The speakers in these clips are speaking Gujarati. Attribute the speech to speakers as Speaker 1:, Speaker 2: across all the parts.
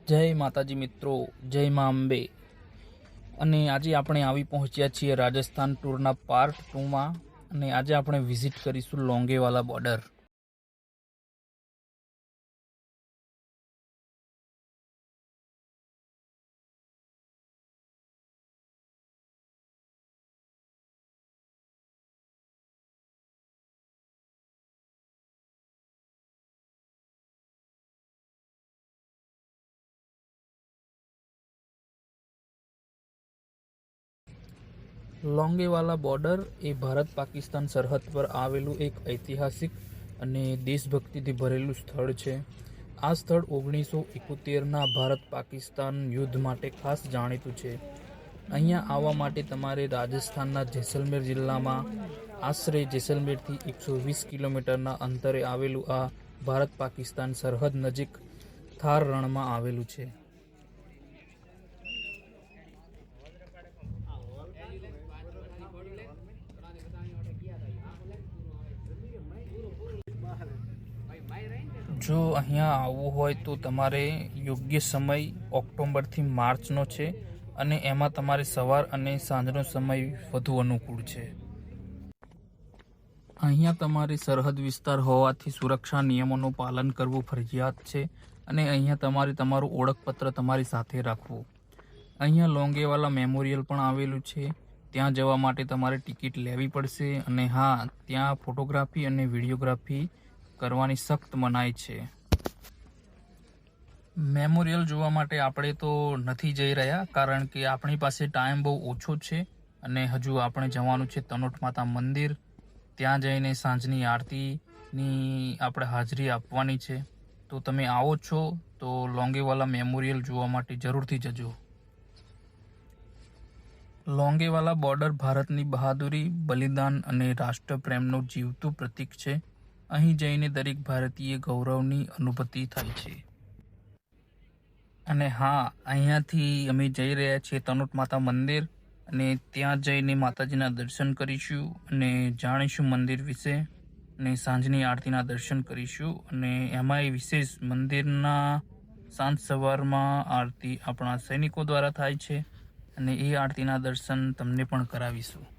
Speaker 1: જય માતાજી મિત્રો, જય મા અંબે। અને આજે આપણે આવી પહોંચ્યા છીએ રાજસ્થાન ટૂરના પાર્ટ 2માં। અને આજે આપણે વિઝિટ કરીશું લોંગેવાલા બોર્ડર। લોંગેવાલા બોર્ડર એ ભારત પાકિસ્તાન સરહદ પર આવેલું એક ઐતિહાસિક અને દેશભક્તિથી ભરેલું સ્થળ છે। આ સ્થળ 1971ના ભારત પાકિસ્તાન યુદ્ધ માટે ખાસ જાણીતું છે। અહીંયા આવવા માટે તમારે રાજસ્થાનના જેસલમેર જિલ્લામાં આશરે જેસલમેરથી 120 કિલોમીટરના અંતરે આવેલું આ ભારત પાકિસ્તાન સરહદ નજીક થાર રણમાં આવેલું છે। જો અહીંયા આવવું હોય તો તમારે યોગ્ય સમય ઓક્ટોબરથી માર્ચનો છે અને એમાં તમારે સવાર અને સાંજનો સમય વધુ અનુકૂળ છે। અહીંયા તમારે સરહદ વિસ્તાર હોવાથી સુરક્ષા નિયમોનું પાલન કરવું ફરજિયાત છે અને અહીંયા તમારે તમારું ઓળખપત્ર તમારી સાથે રાખવું। અહીંયા લોંગેવાલા મેમોરિયલ પણ આવેલું છે। ત્યાં જવા માટે તમારે ટિકિટ લેવી પડશે અને હા, ત્યાં ફોટોગ્રાફી અને વિડીયોગ્રાફી કરવાની સખ્ત મનાઈ છે। મેમોરિયલ જોવા માટે આપણે તો નથી જઈ રહ્યા, કારણ કે આપણી પાસે ટાઈમ બહુ ઓછો છે અને હજુ આપણે જવાનું છે તનોટ માતા મંદિર। ત્યાં જઈને સાંજની આરતીની આપણે હાજરી આપવાની છે। તો તમે આવો છો તો લોંગેવાલા મેમોરિયલ જોવા માટે જરૂરથી જજો। લોંગેવાલા બોર્ડર ભારતની બહાદુરી, બલિદાન અને રાષ્ટ્રપ્રેમનું જીવતું પ્રતીક છે। અહીં જઈને દરેક ભારતીય ગૌરવની અનુભૂતિ થાય છે। અને હા, અહીંયાથી અમે જઈ રહ્યા છીએ તનોટ માતા મંદિર અને ત્યાં જઈને માતાજીના દર્શન કરીશું અને જાણીશું મંદિર વિશે અને સાંજની આરતીના દર્શન કરીશું। અને એમાંય વિશેષ મંદિરના સાંજ સવારમાં આરતી આપણા સૈનિકો દ્વારા થાય છે અને એ આરતીના દર્શન તમને પણ કરાવીશું।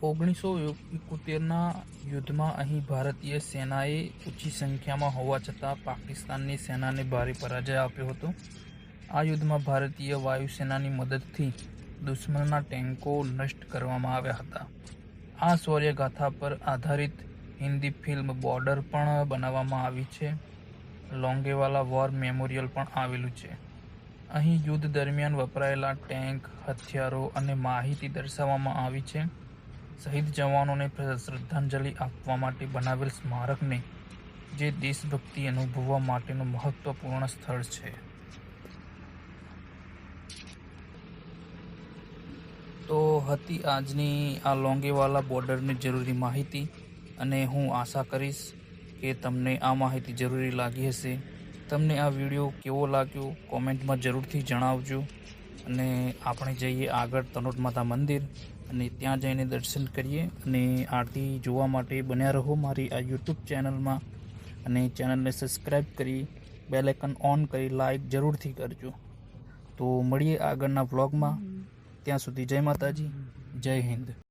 Speaker 1: ઓગણીસો 71ના યુદ્ધમાં અહીં ભારતીય સેનાએ ઓછી સંખ્યામાં હોવા છતાં પાકિસ્તાનની સેનાને ભારે પરાજય આપ્યો હતો। આ યુદ્ધમાં ભારતીય વાયુસેનાની મદદથી દુશ્મનના ટેન્કો નષ્ટ કરવામાં આવ્યા હતા। આ શૌર્યગાથા પર આધારિત હિન્દી ફિલ્મ બોર્ડર પણ બનાવવામાં આવી છે। લોંગેવાલા વોર મેમોરિયલ પણ આવેલું છે। અહીં યુદ્ધ દરમિયાન વપરાયેલા ટેન્ક, હથિયારો અને માહિતી દર્શાવવામાં આવી છે। શહીદ જવાનોને શ્રદ્ધાંજલિ આપવા માટે બનાવેલ સ્મારકને જે દેશભક્તિ અનુભવવા માટેનું મહત્વપૂર્ણ સ્થળ છે। તો હતી આજની આ લોંગેવાલા બોર્ડરની જરૂરી માહિતી, અને હું આશા કરીશ કે તમને આ માહિતી જરૂરી લાગી હશે. તમને આ વિડીયો કેવો લાગ્યો કોમેન્ટમાં જરૂરથી જણાવજો. અને આપણે જઈએ આગળ તનોટ માતા મંદિર, અને ત્યાં જઈને દર્શન કરીએ. અને આરતી જોવા માટે બન્યા રહો મારી આ યુટ્યુબ ચેનલમાં, અને ચેનલને સબસ્ક્રાઈબ કરી બેલ આઇકન ઓન કરી લાઈક જરૂરથી કરજો. તો મળીએ આગળના વ્લોગમાં. ત્યાં સુધી જય માતાજી, જય હિન્દ.